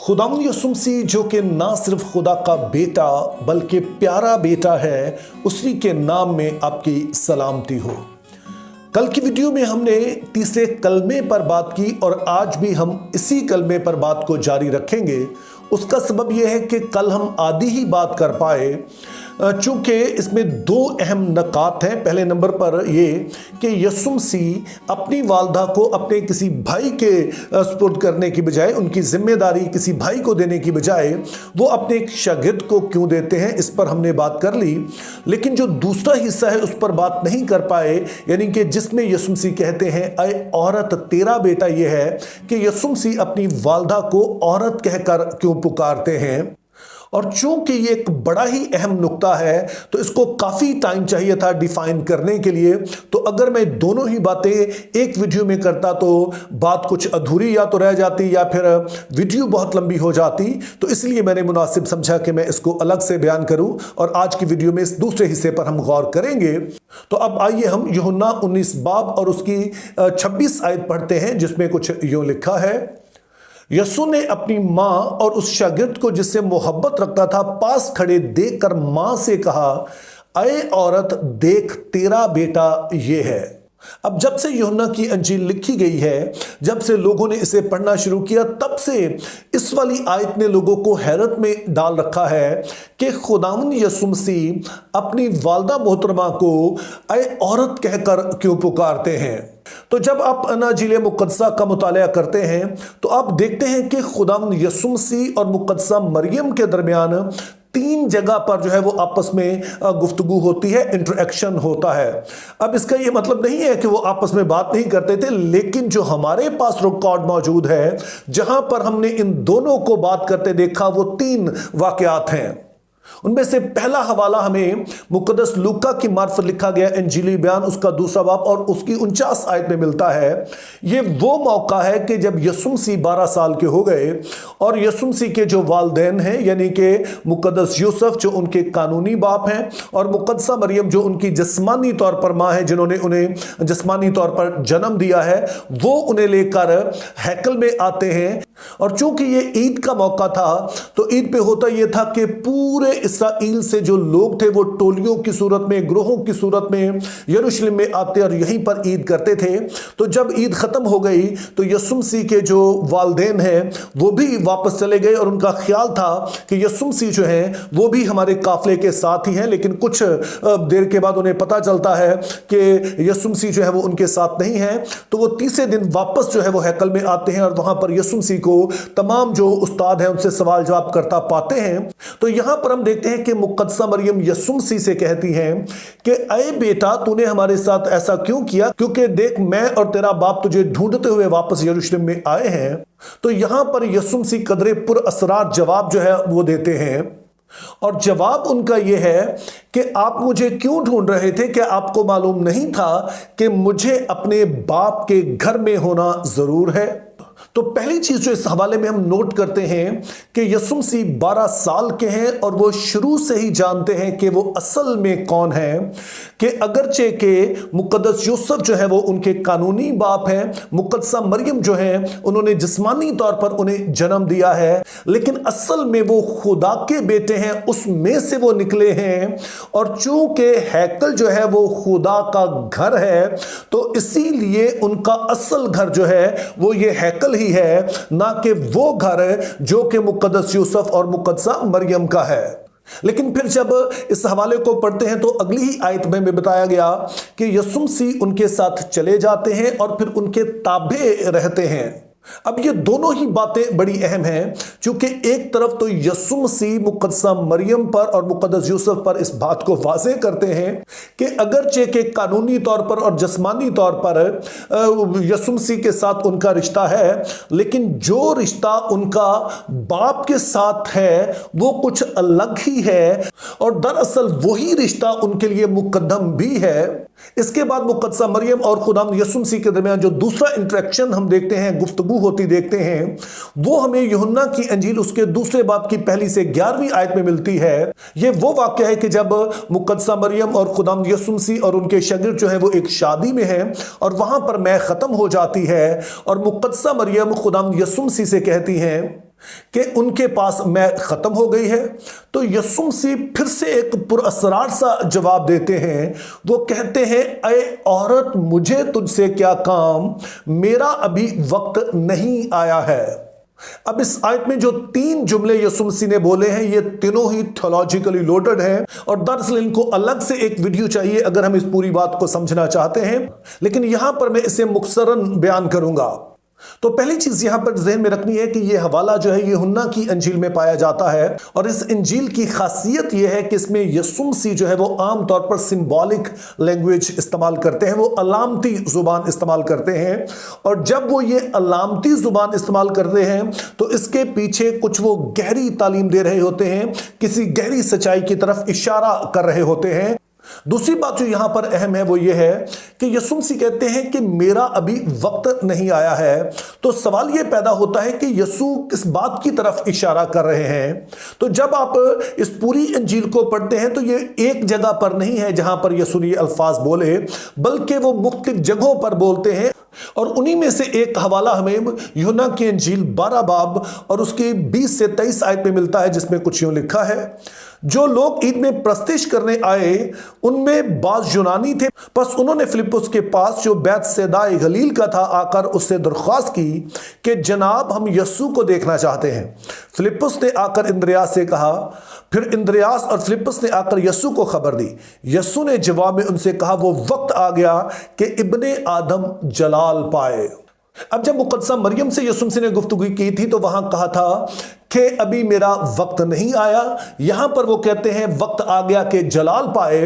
खुदावंद यसुम मसीह जो कि ना सिर्फ खुदा का बेटा बल्कि प्यारा बेटा है, उसी के नाम में आपकी सलामती हो। कल की वीडियो में हमने तीसरे कलमे पर बात की और आज भी हम इसी कलमे पर बात को जारी रखेंगे। उसका सबब यह है कि कल हम आधी ही बात कर पाए, चूंकि इसमें दो अहम नकात हैं। पहले नंबर पर यह कि यसुम मसीह अपनी वालदा को अपने किसी भाई के सुपुर्द करने की बजाय, उनकी जिम्मेदारी किसी भाई को देने की बजाय वो अपने एक शागिर्द को क्यों देते हैं, इस पर हमने बात कर ली। लेकिन जो दूसरा हिस्सा है उस पर बात नहीं कर पाए, यानी कि जिसमें यसुम मसीह कहते हैं अय औरत तेरा बेटा, यह है कि यसुम मसीह अपनी वालदा को औरत कहकर क्यों पुकारते हैं। और चूंकि ये एक बड़ा ही अहम नुक्ता है तो इसको काफ़ी टाइम चाहिए था डिफाइन करने के लिए। तो अगर मैं दोनों ही बातें एक वीडियो में करता तो बात कुछ अधूरी या तो रह जाती या फिर वीडियो बहुत लंबी हो जाती। तो इसलिए मैंने मुनासिब समझा कि मैं इसको अलग से बयान करूं और आज की वीडियो में इस दूसरे हिस्से पर हम गौर करेंगे। तो अब आइए हम यूहन्ना 19 बाब और उसकी 26 आयत पढ़ते हैं, जिसमें कुछ यूं लिखा है। यसु ने अपनी माँ और उस शागिर्द को जिससे मोहब्बत रखता था पास खड़े देखकर माँ से कहा, अय औरत देख तेरा बेटा ये है। अब जब से यूहन्ना की अंजील लिखी गई है, जब से लोगों ने इसे पढ़ना शुरू किया, तब से इस वाली आयत ने लोगों को हैरत में डाल रखा है कि खुदावंद यसुम मसीह अपनी वालदा मोहतरमा को अय औरत कहकर क्यों पुकारते हैं। तो जब आप अनाजील मुकद्दसा का मुताला करते हैं तो आप देखते हैं कि खुदावंद यसुम मसीह और मुकद्दसा मरियम के दरमियान तीन जगह पर जो है वो आपस में गुफ्तगू होती है, इंटरेक्शन होता है। अब इसका ये मतलब नहीं है कि वो आपस में बात नहीं करते थे, लेकिन जो हमारे पास रिकॉर्ड मौजूद है जहां पर हमने इन दोनों को बात करते देखा वो तीन वाकयात हैं। उनमें से पहला हवाला हमें मुकद्दस लूका की मार्फत लिखा गया इंजीली बयान, उसका दूसरा बाब और उसकी 49 आयत में मिलता है। ये वो मौका है कि जब यसुम मसीह 12 साल के हो गए और यसुम मसीह के जो वालदैन हैं, यानी कि मुकद्दस यूसुफ जो उनके कानूनी बाप हैं और मुकद्दसा मरियम जो उनकी जिस्मानी तौर पर माँ है, जिन्होंने उन्हें जिस्मानी तौर पर जन्म दिया है, वो उन्हें लेकर हैकल में आते हैं। और चूंकि ये ईद का मौका था तो ईद पे होता यह था कि पूरे इस्राएल से जो लोग थे वो टोलियों की सूरत में, ग्रोहों की सूरत में यरूशलेम में आते और यहीं पर ईद करते थे। तो जब ईद खत्म हो गई तो यसुम मसीह के जो वालदैन हैं वो भी वापस चले गए और उनका ख्याल था कि यसुम मसीह जो हैं वो भी हमारे काफले के साथ ही हैं। लेकिन कुछ देर के बाद उन्हें पता चलता है कि यसुम मसीह जो है वो उनके साथ नहीं है। तो वो तीसरे दिन वापस जो है वो हैकल में आते हैं और वहां पर यसुम मसीह को तमाम जो उस्ताद हैं उनसे सवाल जवाब करता पाते हैं। तो यहां पर हम देखते हैं कि मुकद्दसा मरियम यसुम मसीह से कहती हैं कि अय बेटा तूने हमारे साथ ऐसा क्यों किया, क्योंकि देख मैं और तेरा बाप तुझे ढूंढते हुए वापस यरूशलेम में आए हैं। तो यहां पर यसुम मसीह कदरे पुर असरार जवाब जो है वो देते हैं और जवाब उनका यह है कि आप मुझे क्यों ढूंढ रहे थे, क्या आपको मालूम नहीं था कि मुझे अपने बाप के घर में होना जरूर है। तो पहली चीज जो इस हवाले में हम नोट करते हैं कि यसुम मसीह 12 साल के हैं और वो शुरू से ही जानते हैं कि वो असल में कौन है। कि अगरचे के मुकद्दस यूसुफ जो है वो उनके कानूनी बाप हैं, मुकद्दसा मरियम जो है उन्होंने जिस्मानी तौर पर उन्हें जन्म दिया है, लेकिन असल में वो खुदा के बेटे हैं, उसमें से वो निकले हैं। और चूंकि हैकल जो है वो खुदा का घर है तो इसीलिए उनका असल घर जो है वो ये हैकल ही है, ना कि वो घर जो कि मुकद्दस यूसुफ और मुकद्दसा मरियम का है। लेकिन फिर जब इस हवाले को पढ़ते हैं तो अगली ही आयत में बताया गया कि यसुम मसीह उनके साथ चले जाते हैं और फिर उनके ताबे रहते हैं। अब ये दोनों ही बातें बड़ी अहम हैं, क्योंकि एक तरफ तो यसुम मसीह मुकद्दसा मरियम पर और मुकद्दस यूसुफ पर इस बात को वाज़ेह करते हैं कि अगरचे के कानूनी तौर पर और जिस्मानी तौर पर यसुम मसीह के साथ उनका रिश्ता है, लेकिन जो रिश्ता उनका बाप के साथ है वो कुछ अलग ही है और दरअसल वही रिश्ता उनके लिए मुकद्दम भी है। इसके बाद मुकद्दसा मरियम और खुदावंद यसुम मसीह के दरमियान जो दूसरा इंटरेक्शन हम देखते हैं, गुफ्तगू होती देखते हैं, वो हमें यूहन्ना की अंजील उसके दूसरे बाब की 1 से 11वीं आयत में मिलती है। ये वो वाक्य है कि जब मुकद्दसा मरियम और खुदावंद यसुम मसीह और उनके शागिर्द जो है वो एक शादी में हैं और वहां पर मैं खत्म हो जाती है और मुकद्दसा मरियम खुदावंद यसुम मसीह से कहती हैं कि उनके पास मै खत्म हो गई है। तो यीशु मसीह फिर से एक पुरअसरार सा जवाब देते हैं। वो कहते हैं, ऐ औरत, मुझे तुझसे क्या काम, मेरा अभी वक्त नहीं आया है। अब इस आयत में जो 3 जुमले यीशु मसीह ने बोले हैं, ये तीनों ही थियोलॉजिकली लोडेड हैं और दरअसल इनको अलग से एक वीडियो चाहिए अगर हम इस पूरी बात को समझना चाहते हैं, लेकिन यहां पर मैं इसे मुख्तसरन बयान करूंगा। तो पहली चीज यहां पर ज़हन में रखनी है कि यह हवाला जो है ये यूहन्ना की इंजील में पाया जाता है और इस इंजील की खासियत यह है कि इसमें यीशु मसीह जो है वो आम तौर पर सिंबॉलिक लैंग्वेज इस्तेमाल करते हैं, वो अलामती जुबान इस्तेमाल करते हैं। और जब वो ये अलामती जुबान इस्तेमाल करते हैं तो इसके पीछे कुछ वो गहरी तालीम दे रहे होते हैं, किसी गहरी सच्चाई की तरफ इशारा कर रहे होते हैं। दूसरी बात जो यहां पर अहम है वो ये है कि यीशु मसीह कहते हैं कि मेरा अभी वक्त नहीं आया है। तो सवाल ये पैदा होता है कि यीशु किस बात की तरफ इशारा कर रहे हैं। तो जब आप इस पूरी इंजील को पढ़ते हैं तो ये एक जगह पर नहीं है जहां पर यीशु ने अल्फाज बोले, बल्कि वो मुख्तलिफ जगहों पर बोलते हैं। और उन्हीं में से एक हवाला हमें यूहन्ना की इंजील 12 बाब और उसकी 20 से 23 आयत में मिलता है, जिसमें कुछ यूं लिखा है, जो लोग ईद में प्रस्तिश करने आए उनमें बाज यूनानी थे, बस उन्होंने फिलिप्पुस के पास जो बैतसैदा गलील का था आकर उससे दरख्वास्त की कि जनाब हम यस्सू को देखना चाहते हैं। फिलिप्पुस ने आकर इंद्रियास से कहा, फिर इंद्रियास और फिलिप्पुस ने आकर यस्सू को खबर दी। यस्सू ने जवाब में उनसे कहा, वो वक्त आ गया कि इब्ने आदम जलाल पाए। अब जब मुकद्दसा मरियम से यीशु मसीह ने गुफ्तगू की थी तो वहां कहा था कि अभी मेरा वक्त नहीं आया। यहां पर वो कहते हैं वक्त आ गया कि जलाल पाए।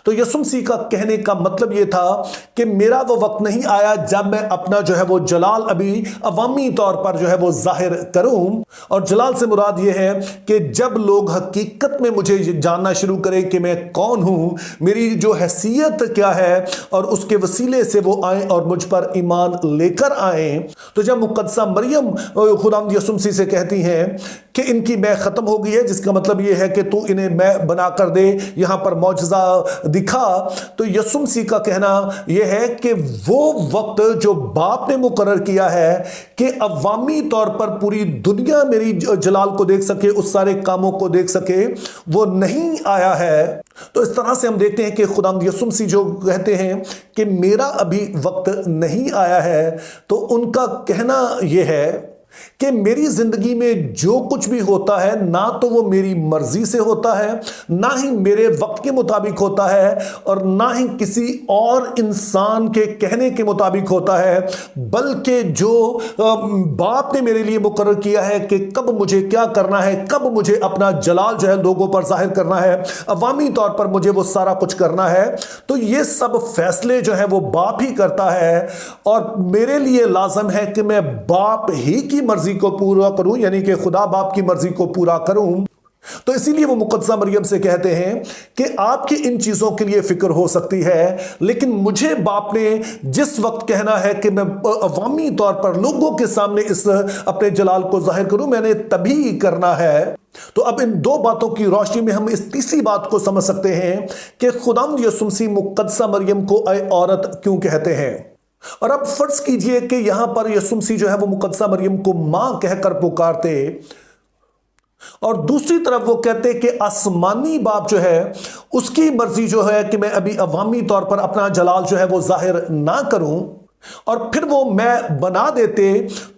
तो यीशु मसीह का कहने का मतलब यह था कि मेरा वो वक्त नहीं आया जब मैं अपना जो है वो जलाल अभी अवामी तौर पर जो है वो जाहिर करूं। और जलाल से मुराद ये है कि जब लोग हकीकत में मुझे जानना शुरू करें कि मैं कौन हूं, मेरी जो हैसियत क्या है, और उसके वसीले से वो आए और मुझ पर ईमान लेकर आए। तो जब मुकद्दसा मरियम खुदावंद यीशु मसीह से कहती हैं कि इनकी मैं खत्म हो गई है, जिसका मतलब यह है कि तू इन्हें मैं बना कर दे, यहां पर मौजज़ा दिखा, तो यीशु मसीह का कहना यह है कि वो वक्त जो बाप ने मुकर्रर किया है कि अवामी तौर पर पूरी दुनिया मेरी जलाल को देख सके, उस सारे कामों को देख सके, वो नहीं आया है। तो इस तरह से हम देखते हैं कि खुदावंद यीशु मसीह जो कहते हैं कि मेरा अभी वक्त नहीं आया है, तो उनका कहना यह है कि मेरी जिंदगी में जो कुछ भी होता है ना तो वो मेरी मर्जी से होता है, ना ही मेरे वक्त के मुताबिक होता है, और ना ही किसी और इंसान के कहने के मुताबिक होता है, बल्कि जो बाप ने मेरे लिए मुकर्रर किया है कि कब मुझे क्या करना है, कब मुझे अपना जलाल जो है लोगों पर जाहिर करना है, अवामी तौर पर मुझे वो सारा कुछ करना है। तो ये सब फैसले जो है वो बाप ही करता है, और मेरे लिए लाजम है कि मैं बाप ही की मर्जी को पूरा करूं, यानी कि खुदा बाप की मर्जी को पूरा करूं। तो इसीलिए वो मुकद्दसा मरियम से कहते हैं कि आपकी इन चीजों के लिए फिक्र हो सकती है, लेकिन मुझे बाप ने जिस वक्त कहना है कि मैं अवामी तौर पर लोगों के सामने इस अपने जलाल को जाहिर करूं, मैंने तभी करना है। तो अब इन दो बातों की रोशनी में हम इस तीसरी बात को समझ सकते हैं कि खुदावंद यीशु मसीह मुकद्दसा मरियम को ऐ औरत क्यों कहते हैं। और अब फर्ज कीजिए कि यहां पर यीशु मसीह जो है वो मुकद्दसा मरियम को मां कहकर पुकारते, और दूसरी तरफ वो कहते कि आसमानी बाप जो है उसकी मर्जी जो है कि मैं अभी अवामी तौर पर अपना जलाल जो है वो जाहिर ना करूं, और फिर वो मैं बना देते,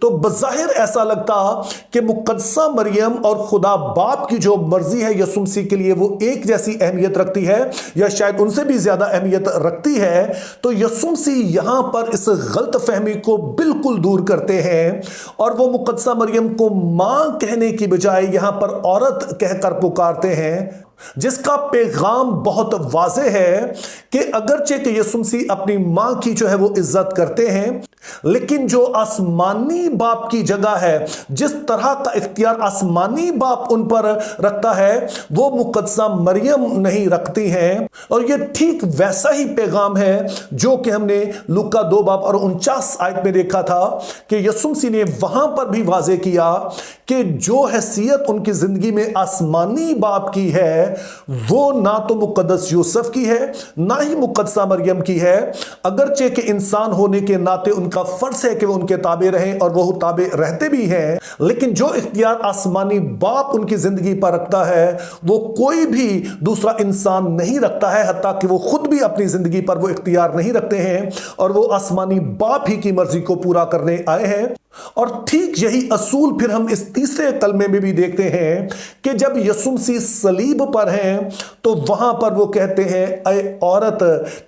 तो बज़ाहिर ऐसा लगता कि मुकद्दसा मरियम और खुदा बाप की जो मर्जी है यीशु मसीह के लिए वो एक जैसी अहमियत रखती है, या शायद उनसे भी ज्यादा अहमियत रखती है। तो यीशु मसीह यहां पर इस गलत फहमी को बिल्कुल दूर करते हैं, और वो मुकद्दसा मरियम को मां कहने की बजाय यहां पर औरत कहकर पुकारते हैं, जिसका पैगाम बहुत वाज़ेह है कि अगरचे कि यीशु मसीह अपनी मां की जो है वो इज्जत करते हैं, लेकिन जो आसमानी बाप की जगह है, जिस तरह का इख्तियार आसमानी बाप उन पर रखता है, वो मुकद्दसा मरियम नहीं रखती हैं। और ये ठीक वैसा ही पैगाम है जो कि हमने लूका 2 बाब और 49 आयत में देखा था कि यीशु मसीह ने वहां पर भी वाज़ेह किया कि जो हैसियत उनकी जिंदगी में आसमानी बाप की है, वो ना तो मुकद्दस यूसुफ की है ना ही मुकद्दसा मरियम की है। अगरचे कि इंसान होने के नाते उनका फर्ज है कि वो उनके ताबे रहें और वो ताबे रहते भी हैं, लेकिन जो इख्तियार आसमानी बाप उनकी जिंदगी पर रखता है वो कोई भी दूसरा इंसान नहीं रखता है, हत्ता कि वो खुद भी अपनी जिंदगी पर वो इख्तियार नहीं रखते हैं और वो आसमानी बाप ही की मर्जी को पूरा करने आए हैं। और ठीक यही असूल फिर हम इस तीसरे कलमे में भी देखते हैं कि जब यीशु मसीह सलीब पर हैं तो वहां पर वो कहते हैं, ऐ औरत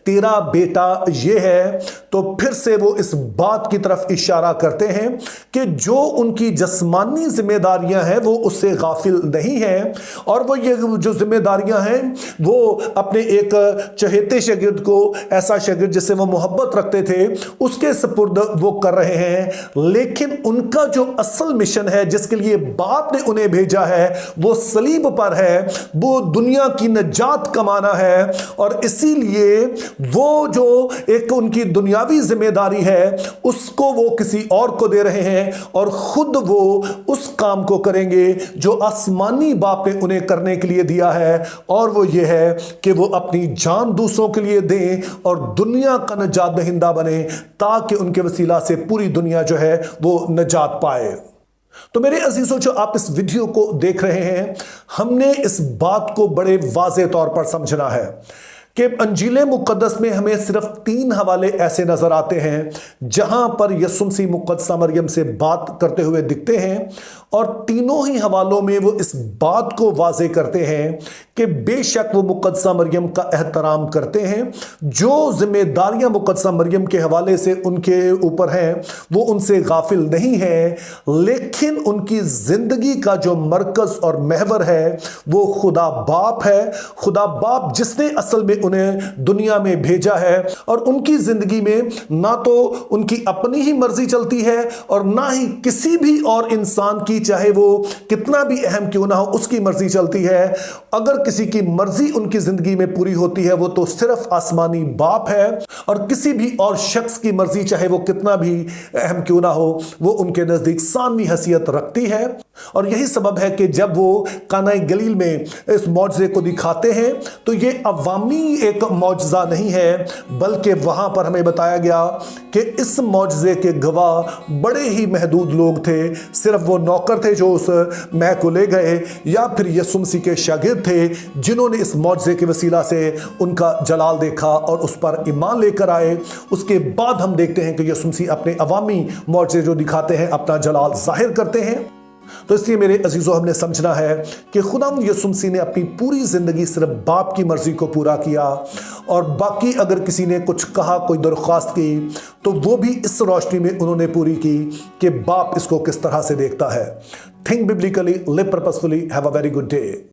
तेरा बेटा ये है। तो फिर से वो इस बात की तरफ इशारा करते हैं कि जो उनकी जिस्मानी जिम्मेदारियां हैं वो उससे गाफिल नहीं है, और वो ये जो जिम्मेदारियां हैं वो अपने एक चहेते शागिर्द को, ऐसा शागिर्द जिससे वो मोहब्बत रखते थे, उसके सुपुर्द वो कर रहे हैं। लेकिन उनका जो असल मिशन है जिसके लिए बाप ने उन्हें भेजा है वो सलीब पर है, वो दुनिया की नजात कमाना है। और इसीलिए वो जो एक उनकी दुनियावी जिम्मेदारी है उसको वो किसी और को दे रहे हैं और खुद वो उस काम को करेंगे जो आसमानी बाप ने उन्हें करने के लिए दिया है, और वो ये है कि वो अपनी जान दूसरों के लिए दें और दुनिया का नजात दहिंदा बने, ताकि उनके वसीला से पूरी दुनिया जो है वो नजात पाए। तो मेरे अजीजों, जो आप इस वीडियो को देख रहे हैं, हमने इस बात को बड़े वाज़ेह तौर पर समझना है कि अंजील मुक़द्दस में हमें सिर्फ 3 हवाले ऐसे नजर आते हैं जहां पर यीशु मसीह मुक़द्दसा मरियम से बात करते हुए दिखते हैं, और तीनों ही हवालों में वो इस बात को वाज़ेह करते हैं कि बेशक वो मुक़द्दसा मरियम का एहतराम करते हैं। जो जिम्मेदारियां मुक़द्दसा मरियम के हवाले से उनके ऊपर हैं वो उनसे गाफिल नहीं है, लेकिन उनकी जिंदगी का जो मरकज और महवर है वो खुदा बाप है। खुदा बाप जिसने असल में उन्हें दुनिया में भेजा है, और उनकी जिंदगी में ना तो उनकी अपनी ही मर्जी चलती है और ना ही किसी भी और इंसान की, चाहे वो कितना भी अहम क्यों ना हो, उसकी मर्जी चलती है। अगर किसी की मर्जी उनकी जिंदगी में पूरी होती है वो तो सिर्फ आसमानी बाप है, और किसी भी और शख्स की मर्जी चाहे वो कितना भी अहम क्यों ना हो वो उनके नजदीक सानवी हैसियत रखती है। और यही सबब है कि जब वो काना गलील में इस मौजज़े को दिखाते हैं तो ये अवामी एक मौजज़ा नहीं है, बल्कि वहां पर हमें बताया गया कि इस मौजज़े के गवाह बड़े ही महदूद लोग थे। सिर्फ वो नौकर थे जो उस मैं को ले गए, या फिर यीशु मसीह के शागिर्द थे जिन्होंने इस मौजज़े के वसीला से उनका जलाल देखा और उस पर ईमान लेकर आए। उसके बाद हम देखते हैं कि यीशु मसीह अपने अवामी मौजज़े जो दिखाते हैं अपना जलाल जाहिर करते हैं। तो इसलिए मेरे अजीजों, हमने समझना है कि खुदा यीशु मसीह ने अपनी पूरी जिंदगी सिर्फ बाप की मर्जी को पूरा किया, और बाकी अगर किसी ने कुछ कहा, कोई दरख्वास्त की, तो वो भी इस रोशनी में उन्होंने पूरी की कि बाप इसको किस तरह से देखता है। Think biblically, live purposefully, have a very good day.